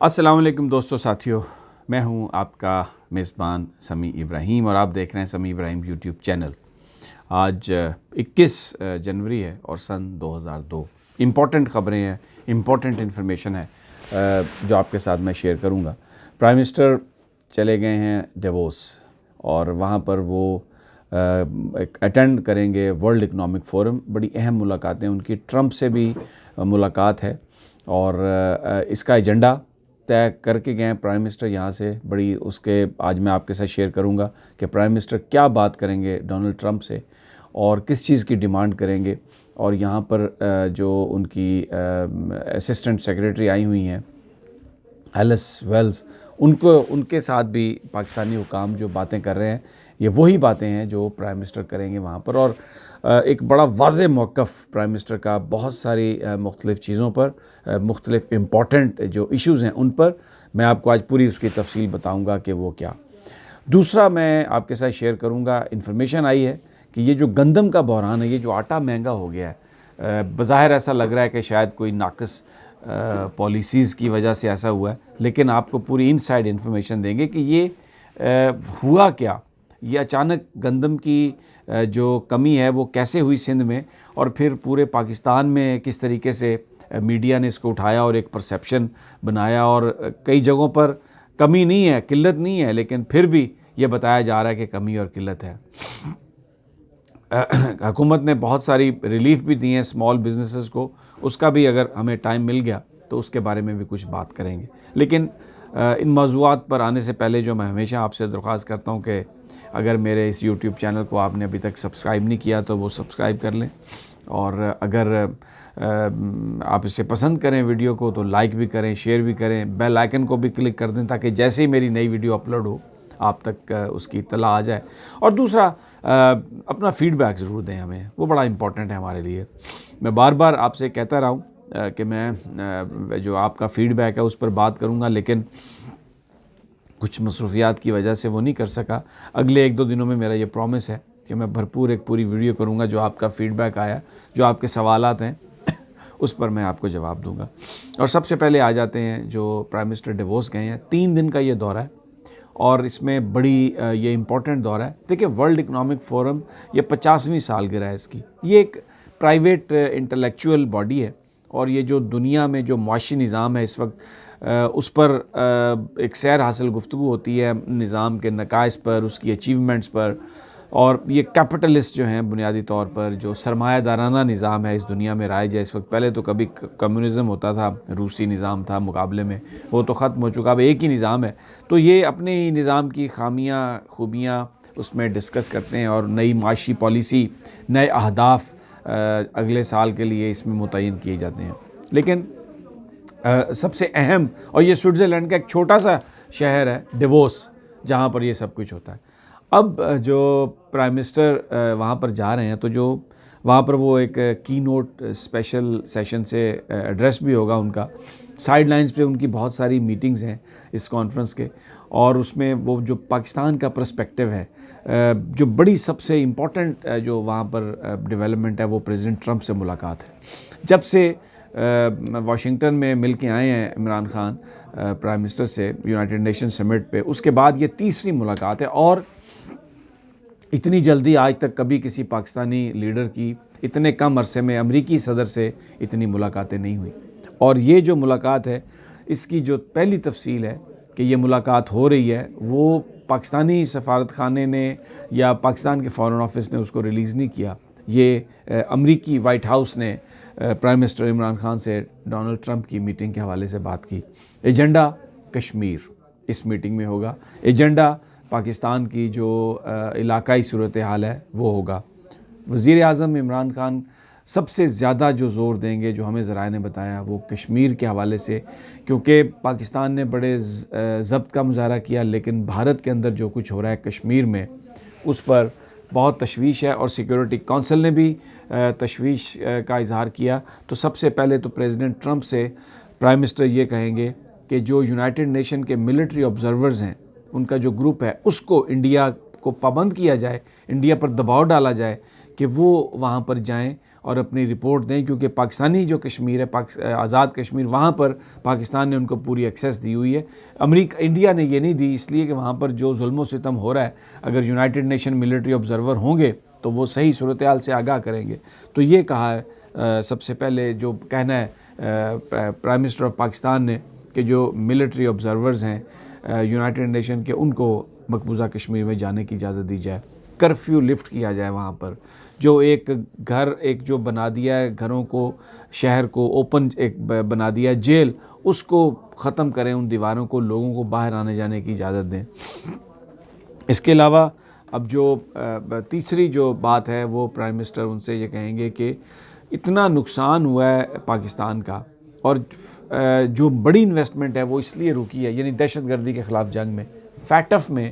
السلام علیکم دوستو ساتھیو، میں ہوں آپ کا میزبان سمیع ابراہیم اور آپ دیکھ رہے ہیں سمیع ابراہیم یوٹیوب چینل۔ آج 21 جنوری ہے اور سن 2002۔ امپورٹنٹ خبریں ہیں، امپورٹنٹ انفارمیشن ہے جو آپ کے ساتھ میں شیئر کروں گا۔ پرائم منسٹر چلے گئے ہیں ڈیووس اور وہاں پر وہ اٹینڈ کریں گے ورلڈ اکنامک فورم۔ بڑی اہم ملاقاتیں ان کی، ٹرمپ سے بھی ملاقات ہے اور اس کا ایجنڈا طے کر کے گئے ہیں پرائم منسٹر یہاں سے۔ بڑی اس کے آج میں آپ کے ساتھ شیئر کروں گا کہ پرائم منسٹر کیا بات کریں گے ڈونلڈ ٹرمپ سے اور کس چیز کی ڈیمانڈ کریں گے۔ اور یہاں پر جو ان کی اسسٹنٹ سیکریٹری آئی ہوئی ہیں ایلس ویلز، ان کے ساتھ بھی پاکستانی حکام جو باتیں کر رہے ہیں یہ وہی باتیں ہیں جو پرائم منسٹر کریں گے وہاں پر۔ اور ایک بڑا واضح موقف پرائم منسٹر کا بہت ساری مختلف چیزوں پر، مختلف امپورٹنٹ جو ایشوز ہیں ان پر میں آپ کو آج پوری اس کی تفصیل بتاؤں گا کہ وہ کیا۔ دوسرا میں آپ کے ساتھ شیئر کروں گا، انفارمیشن آئی ہے کہ یہ جو گندم کا بحران ہے، یہ جو آٹا مہنگا ہو گیا ہے، بظاہر ایسا لگ رہا ہے کہ شاید کوئی ناقص پالیسیز کی وجہ سے ایسا ہوا ہے، لیکن آپ کو پوری ان سائڈ انفارمیشن دیں گے کہ یہ ہوا کیا، یہ اچانک گندم کی جو کمی ہے وہ کیسے ہوئی سندھ میں، اور پھر پورے پاکستان میں کس طریقے سے میڈیا نے اس کو اٹھایا اور ایک پرسیپشن بنایا۔ اور کئی جگہوں پر کمی نہیں ہے، قلت نہیں ہے، لیکن پھر بھی یہ بتایا جا رہا ہے کہ کمی اور قلت ہے۔ حکومت نے بہت ساری ریلیف بھی دی ہیں اسمال بزنسز کو، اس کا بھی اگر ہمیں ٹائم مل گیا تو اس کے بارے میں بھی کچھ بات کریں گے۔ لیکن ان موضوعات پر آنے سے پہلے جو میں ہمیشہ آپ سے درخواست کرتا ہوں کہ اگر میرے اس یوٹیوب چینل کو آپ نے ابھی تک سبسکرائب نہیں کیا تو وہ سبسکرائب کر لیں، اور اگر آپ اسے پسند کریں ویڈیو کو تو لائک بھی کریں، شیئر بھی کریں، بیل آئیکن کو بھی کلک کر دیں تاکہ جیسے ہی میری نئی ویڈیو اپلوڈ ہو آپ تک اس کی اطلاع آ جائے۔ اور دوسرا اپنا فیڈ بیک ضرور دیں ہمیں، وہ بڑا امپورٹنٹ ہے ہمارے لیے۔ میں بار بار آپ سے کہتا رہا ہوں کہ میں جو آپ کا فیڈ بیک ہے اس پر بات کروں گا، لیکن کچھ مصروفیات کی وجہ سے وہ نہیں کر سکا۔ اگلے 1-2 دنوں میں میرا یہ پرومس ہے کہ میں بھرپور ایک پوری ویڈیو کروں گا، جو آپ کا فیڈ بیک آیا، جو آپ کے سوالات ہیں اس پر میں آپ کو جواب دوں گا۔ اور سب سے پہلے آ جاتے ہیں جو پرائم منسٹر ڈیووس گئے ہیں، 3 دن کا یہ دورہ ہے اور اس میں بڑی یہ امپورٹنٹ دورہ ہے۔ دیکھیں ورلڈ اکنامک فورم یہ 50ویں سالگرہ ہے اس کی، یہ ایک پرائیویٹ انٹلیکچوئل باڈی ہے، اور یہ جو دنیا میں جو معاشی نظام ہے اس وقت اس پر ایک سیر حاصل گفتگو ہوتی ہے، نظام کے نقائص پر، اس کی اچیومنٹس پر۔ اور یہ کیپٹلسٹ جو ہیں بنیادی طور پر جو سرمایہ دارانہ نظام ہے اس دنیا میں رائج ہے اس وقت۔ پہلے تو کبھی کمیونزم ہوتا تھا، روسی نظام تھا مقابلے میں، وہ تو ختم ہو چکا، اب ایک ہی نظام ہے۔ تو یہ اپنے ہی نظام کی خامیاں خوبیاں اس میں ڈسکس کرتے ہیں اور نئی معاشی پالیسی، نئے اہداف اگلے سال کے لیے اس میں متعین کیے جاتے ہیں۔ لیکن سب سے اہم، اور یہ سوئٹزرلینڈ کا ایک چھوٹا سا شہر ہے ڈیووس جہاں پر یہ سب کچھ ہوتا ہے۔ اب جو پرائم منسٹر وہاں پر جا رہے ہیں تو جو وہاں پر وہ ایک کی نوٹ اسپیشل سیشن سے ایڈریس بھی ہوگا ان کا، سائیڈ لائنز پہ ان کی بہت ساری میٹنگز ہیں اس کانفرنس کے، اور اس میں وہ جو پاکستان کا پرسپیکٹیو ہے، جو بڑی سب سے امپورٹنٹ جو وہاں پر ڈیولپمنٹ ہے وہ پریزیڈنٹ ٹرمپ سے ملاقات ہے۔ جب سے واشنگٹن میں مل کے آئے ہیں عمران خان پرائم منسٹر سے یونائٹڈ نیشن سمٹ پہ، اس کے بعد یہ تیسری ملاقات ہے، اور اتنی جلدی آج تک کبھی کسی پاکستانی لیڈر کی اتنے کم عرصے میں امریکی صدر سے اتنی ملاقاتیں نہیں ہوئی۔ اور یہ جو ملاقات ہے اس کی جو پہلی تفصیل ہے کہ یہ ملاقات ہو رہی ہے، وہ پاکستانی سفارت خانے نے یا پاکستان کے فارن آفس نے اس کو ریلیز نہیں کیا، یہ امریکی وائٹ ہاؤس نے پرائم منسٹر عمران خان سے ڈونلڈ ٹرمپ کی میٹنگ کے حوالے سے بات کی۔ ایجنڈا کشمیر اس میٹنگ میں ہوگا، ایجنڈا پاکستان کی جو علاقائی صورتحال ہے وہ ہوگا۔ وزیر اعظم عمران خان سب سے زیادہ جو زور دیں گے، جو ہمیں ذرائع نے بتایا، وہ کشمیر کے حوالے سے، کیونکہ پاکستان نے بڑے ضبط کا مظاہرہ کیا، لیکن بھارت کے اندر جو کچھ ہو رہا ہے کشمیر میں اس پر بہت تشویش ہے، اور سیکیورٹی کونسل نے بھی تشویش کا اظہار کیا۔ تو سب سے پہلے تو پریزیڈنٹ ٹرمپ سے پرائم منسٹر یہ کہیں گے کہ جو یونائٹڈ نیشن کے ملٹری آبزرورز ہیں ان کا جو گروپ ہے اس کو انڈیا کو پابند کیا جائے، انڈیا پر دباؤ ڈالا جائے کہ وہ وہاں پر جائیں اور اپنی رپورٹ دیں، کیونکہ پاکستانی جو کشمیر ہے، آزاد کشمیر، وہاں پر پاکستان نے ان کو پوری ایکسیس دی ہوئی ہے۔ انڈیا نے یہ نہیں دی، اس لیے کہ وہاں پر جو ظلم و ستم ہو رہا ہے، اگر یونائٹڈ نیشن ملٹری آبزرور ہوں گے تو وہ صحیح صورتحال سے آگاہ کریں گے۔ تو یہ کہا ہے سب سے پہلے جو کہنا ہے پرائم منسٹر آف پاکستان نے کہ جو ملٹری آبزرورز ہیں یونائٹڈ نیشن کے، ان کو مقبوضہ کشمیر میں جانے کی اجازت دی جائے، کرفیو لفٹ کیا جائے وہاں پر، جو ایک جو بنا دیا ہے گھروں کو، شہر کو اوپن ایک بنا دیا ہے جیل، اس کو ختم کریں، ان دیواروں کو، لوگوں کو باہر آنے جانے کی اجازت دیں۔ اس کے علاوہ اب جو تیسری جو بات ہے وہ پرائم منسٹر ان سے یہ کہیں گے کہ اتنا نقصان ہوا ہے پاکستان کا، اور جو بڑی انویسٹمنٹ ہے وہ اس لیے رکی ہے، یعنی دہشت گردی کے خلاف جنگ میں فیٹف میں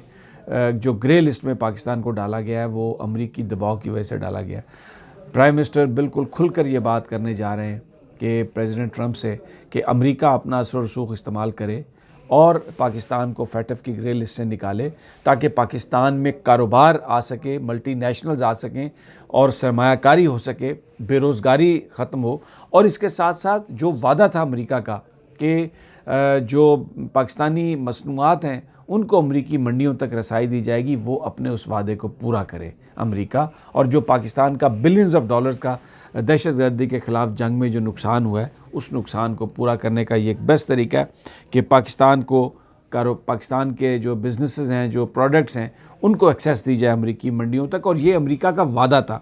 جو گرے لسٹ میں پاکستان کو ڈالا گیا ہے وہ امریکی دباؤ کی وجہ سے ڈالا گیا ہے۔ پرائم منسٹر بالکل کھل کر یہ بات کرنے جا رہے ہیں کہ پریزیڈنٹ ٹرمپ سے کہ امریکہ اپنا اثر و رسوخ استعمال کرے اور پاکستان کو فیٹف کی گرے لسٹ سے نکالے، تاکہ پاکستان میں کاروبار آ سکے، ملٹی نیشنلز آ سکیں اور سرمایہ کاری ہو سکے، بے روزگاری ختم ہو، اور اس کے ساتھ ساتھ جو وعدہ تھا امریکہ کا کہ جو پاکستانی مصنوعات ہیں ان کو امریکی منڈیوں تک رسائی دی جائے گی، وہ اپنے اس وعدے کو پورا کرے امریکہ، اور جو پاکستان کا بلینز آف ڈالرز کا دہشت گردی کے خلاف جنگ میں جو نقصان ہوا ہے اس نقصان کو پورا کرنے کا یہ ایک بیسٹ طریقہ ہے کہ پاکستان کے جو بزنسز ہیں، جو پروڈکٹس ہیں، ان کو ایکسیس دی جائے امریکی منڈیوں تک، اور یہ امریکہ کا وعدہ تھا۔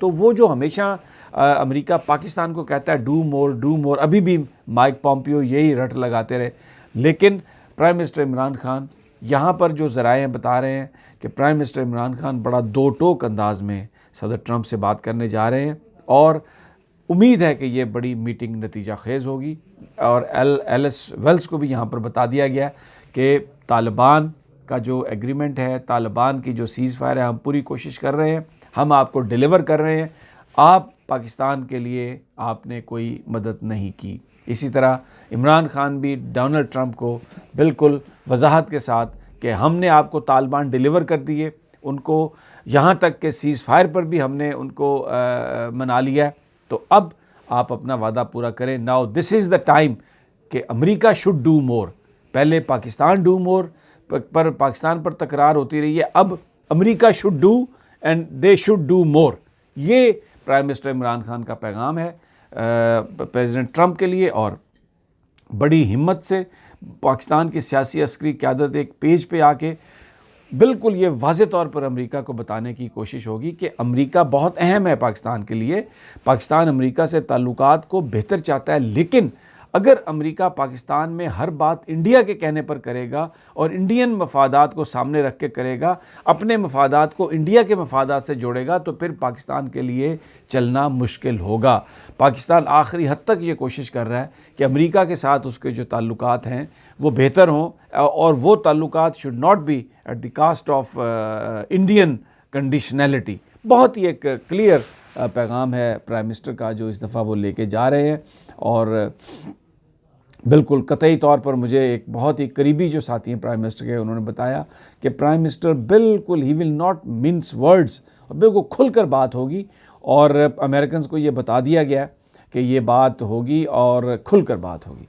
تو وہ جو ہمیشہ امریکہ پاکستان کو کہتا ہے ڈو مور، ابھی بھی مائک پومپیو یہی رٹ لگاتے رہے، لیکن پرائم منسٹر عمران خان یہاں پر جو ذرائع بتا رہے ہیں کہ پرائم منسٹر عمران خان بڑا دو ٹوک انداز میں صدر ٹرمپ سے بات کرنے جا رہے ہیں، اور امید ہے کہ یہ بڑی میٹنگ نتیجہ خیز ہوگی۔ اور ایلس ویلس کو بھی یہاں پر بتا دیا گیا کہ طالبان کا جو ایگریمنٹ ہے، طالبان کی جو سیز فائر ہے، ہم پوری کوشش کر رہے ہیں، ہم آپ کو ڈیلیور کر رہے ہیں، آپ پاکستان کے لیے آپ نے کوئی مدد نہیں کی۔ اسی طرح عمران خان بھی ڈونلڈ ٹرمپ کو بالکل وضاحت کے ساتھ کہ ہم نے آپ کو طالبان ڈیلیور کر دیے، ان کو یہاں تک کہ سیز فائر پر بھی ہم نے ان کو منا لیا ہے، تو اب آپ اپنا وعدہ پورا کریں۔ Now this is the time کہ امریکہ شوڈ ڈو مور۔ پہلے پاکستان ڈو مور پر پاکستان پر تکرار ہوتی رہی ہے، اب امریکہ should do and they should do more. یہ پرائم منسٹر عمران خان کا پیغام ہے پریزیڈنٹ ٹرمپ کے لیے، اور بڑی ہمت سے پاکستان کی سیاسی عسکری قیادت ایک پیج پہ آ کے بالکل یہ واضح طور پر امریکہ کو بتانے کی کوشش ہوگی کہ امریکہ بہت اہم ہے پاکستان کے لیے، پاکستان امریکہ سے تعلقات کو بہتر چاہتا ہے، لیکن اگر امریکہ پاکستان میں ہر بات انڈیا کے کہنے پر کرے گا اور انڈین مفادات کو سامنے رکھ کے کرے گا، اپنے مفادات کو انڈیا کے مفادات سے جوڑے گا، تو پھر پاکستان کے لیے چلنا مشکل ہوگا۔ پاکستان آخری حد تک یہ کوشش کر رہا ہے کہ امریکہ کے ساتھ اس کے جو تعلقات ہیں وہ بہتر ہوں، اور وہ تعلقات should not be at the cost of Indian conditionality. بہت ہی ایک کلیئر پیغام ہے پرائم منسٹر کا جو اس دفعہ وہ لے کے جا رہے ہیں، اور بالکل قطعی طور پر مجھے ایک بہت ہی قریبی جو ساتھی ہیں پرائم منسٹر کے، انہوں نے بتایا کہ پرائم منسٹر بالکل ہی ول ناٹ منس ورڈز، اور بالکل کھل کر بات ہوگی، اور امریکنز کو یہ بتا دیا گیا کہ یہ بات ہوگی اور کھل کر بات ہوگی۔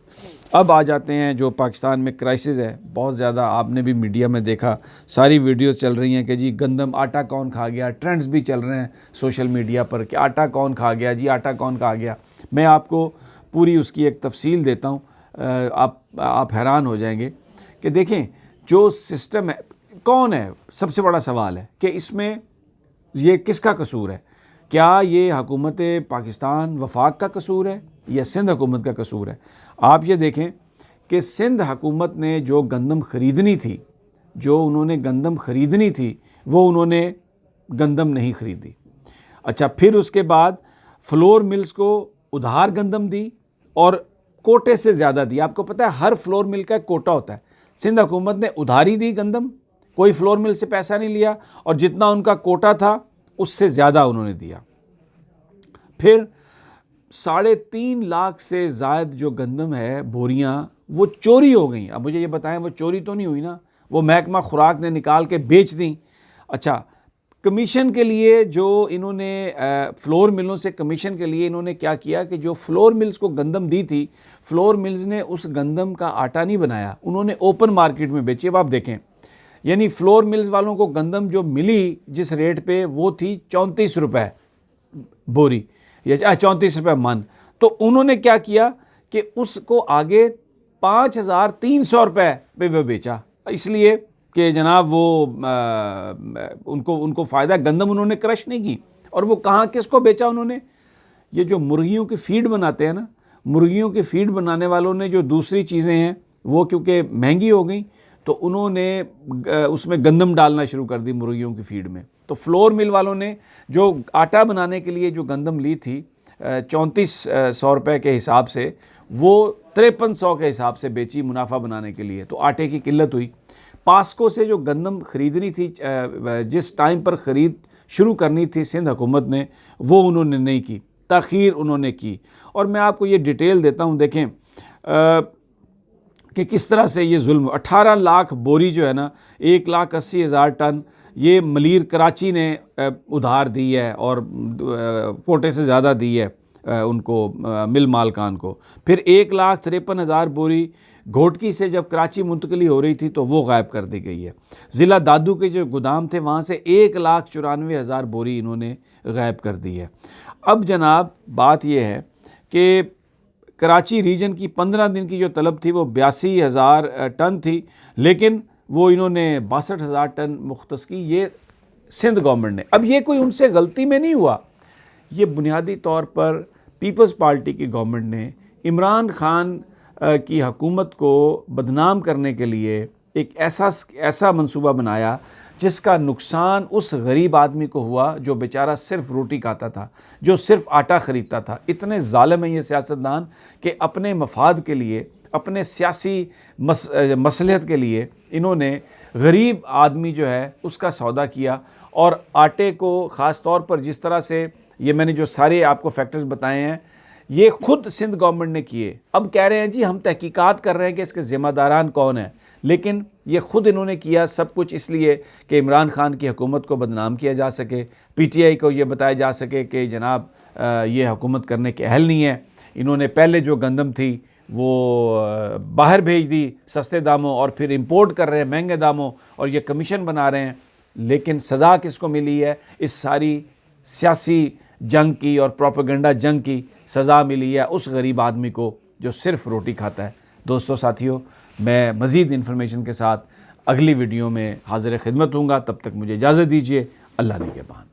اب آ جاتے ہیں جو پاکستان میں کرائسس ہے، بہت زیادہ آپ نے بھی میڈیا میں دیکھا، ساری ویڈیوز چل رہی ہیں کہ جی گندم آٹا کون کھا گیا، ٹرینڈز بھی چل رہے ہیں سوشل میڈیا پر کہ آٹا کون کھا گیا، جی آٹا کون کھا گیا۔ میں آپ کو پوری اس کی ایک تفصیل دیتا ہوں، آپ حیران ہو جائیں گے کہ دیکھیں جو سسٹم ہے کون ہے، سب سے بڑا سوال ہے کہ اس میں یہ کس کا قصور ہے؟ کیا یہ حکومت پاکستان وفاق کا قصور ہے یا سندھ حکومت کا قصور ہے؟ آپ یہ دیکھیں کہ سندھ حکومت نے جو گندم خریدنی تھی، وہ انہوں نے گندم نہیں خریدی۔ اچھا، پھر اس کے بعد فلور ملز کو ادھار گندم دی اور کوٹے سے زیادہ دی۔ آپ کو پتہ ہے ہر فلور مل کا ایک کوٹا ہوتا ہے، سندھ حکومت نے ادھاری دی گندم، کوئی فلور مل سے پیسہ نہیں لیا، اور جتنا ان کا کوٹا تھا اس سے زیادہ انہوں نے دیا۔ پھر 3.5 لاکھ سے زائد جو گندم ہے بوریاں وہ چوری ہو گئیں۔ اب مجھے یہ بتائیں وہ چوری تو نہیں ہوئی نا، وہ محکمہ خوراک نے نکال کے بیچ دیں۔ اچھا، کمیشن کے لیے جو انہوں نے فلور ملوں سے کمیشن کے لیے انہوں نے کیا کیا کہ جو فلور ملز کو گندم دی تھی، فلور ملز نے اس گندم کا آٹا نہیں بنایا، انہوں نے اوپن مارکیٹ میں بیچی۔ اب آپ دیکھیں، یعنی فلور ملز والوں کو گندم جو ملی جس ریٹ پہ وہ تھی 34 روپے بوری یا 34 روپے من، تو انہوں نے کیا کیا کہ اس کو آگے 5300 روپے پہ وہ بیچا، اس لیے کہ جناب وہ ان کو فائدہ، گندم انہوں نے کرش نہیں کی۔ اور وہ کہاں کس کو بیچا انہوں نے؟ یہ جو مرغیوں کی فیڈ بناتے ہیں نا، مرغیوں کی فیڈ بنانے والوں نے جو دوسری چیزیں ہیں وہ کیونکہ مہنگی ہو گئیں تو انہوں نے اس میں گندم ڈالنا شروع کر دی مرغیوں کی فیڈ میں۔ تو فلور مل والوں نے جو آٹا بنانے کے لیے جو گندم لی تھی 3400 روپے کے حساب سے، وہ 5300 کے حساب سے بیچی منافع بنانے کے لیے، تو آٹے کی قلت ہوئی۔ پاسکو سے جو گندم خریدنی تھی، جس ٹائم پر خرید شروع کرنی تھی سندھ حکومت نے، وہ انہوں نے نہیں کی، تاخیر انہوں نے کی۔ اور میں آپ کو یہ ڈیٹیل دیتا ہوں، دیکھیں کہ کس طرح سے یہ ظلم۔ 18 لاکھ بوری جو ہے نا، 1,80,000 ٹن، یہ ملیر کراچی نے ادھار دی ہے اور کوٹے سے زیادہ دی ہے ان کو، مل مالکان کو۔ پھر 1,53,000 بوری گھوٹکی سے جب کراچی منتقلی ہو رہی تھی تو وہ غائب کر دی گئی ہے۔ ضلع دادو کے جو گودام تھے وہاں سے 1,94,000 بوری انہوں نے غائب کر دی ہے۔ اب جناب بات یہ ہے کہ کراچی ریجن کی 15 دن کی جو طلب تھی وہ 82,000 ٹن تھی، لیکن وہ انہوں نے 62,000 ٹن مختص کی، یہ سندھ گورنمنٹ نے۔ اب یہ کوئی ان سے غلطی میں نہیں ہوا، یہ بنیادی طور پر پیپلز پارٹی کی گورنمنٹ نے عمران خان کی حکومت کو بدنام کرنے کے لیے ایک ایسا منصوبہ بنایا جس کا نقصان اس غریب آدمی کو ہوا جو بیچارہ صرف روٹی کھاتا تھا، جو صرف آٹا خریدتا تھا۔ اتنے ظالم ہیں یہ سیاستدان کہ اپنے مفاد کے لیے، اپنے سیاسی مصلحت کے لیے انہوں نے غریب آدمی جو ہے اس کا سودا کیا، اور آٹے کو خاص طور پر جس طرح سے یہ میں نے جو سارے آپ کو فیکٹرز بتائے ہیں یہ خود سندھ گورنمنٹ نے کیے۔ اب کہہ رہے ہیں جی ہم تحقیقات کر رہے ہیں کہ اس کے ذمہ داران کون ہیں، لیکن یہ خود انہوں نے کیا سب کچھ اس لیے کہ عمران خان کی حکومت کو بدنام کیا جا سکے، پی ٹی آئی کو یہ بتایا جا سکے کہ جناب یہ حکومت کرنے کے اہل نہیں ہے۔ انہوں نے پہلے جو گندم تھی وہ باہر بھیج دی سستے داموں، اور پھر امپورٹ کر رہے ہیں مہنگے داموں، اور یہ کمیشن بنا رہے ہیں۔ لیکن سزا کس کو ملی ہے؟ اس ساری سیاسی جنگ کی اور پروپیگنڈا جنگ کی سزا ملی ہے اس غریب آدمی کو جو صرف روٹی کھاتا ہے۔ دوستو ساتھیو، میں مزید انفارمیشن کے ساتھ اگلی ویڈیو میں حاضر خدمت ہوں گا، تب تک مجھے اجازت دیجیے۔ اللہ نگہبان۔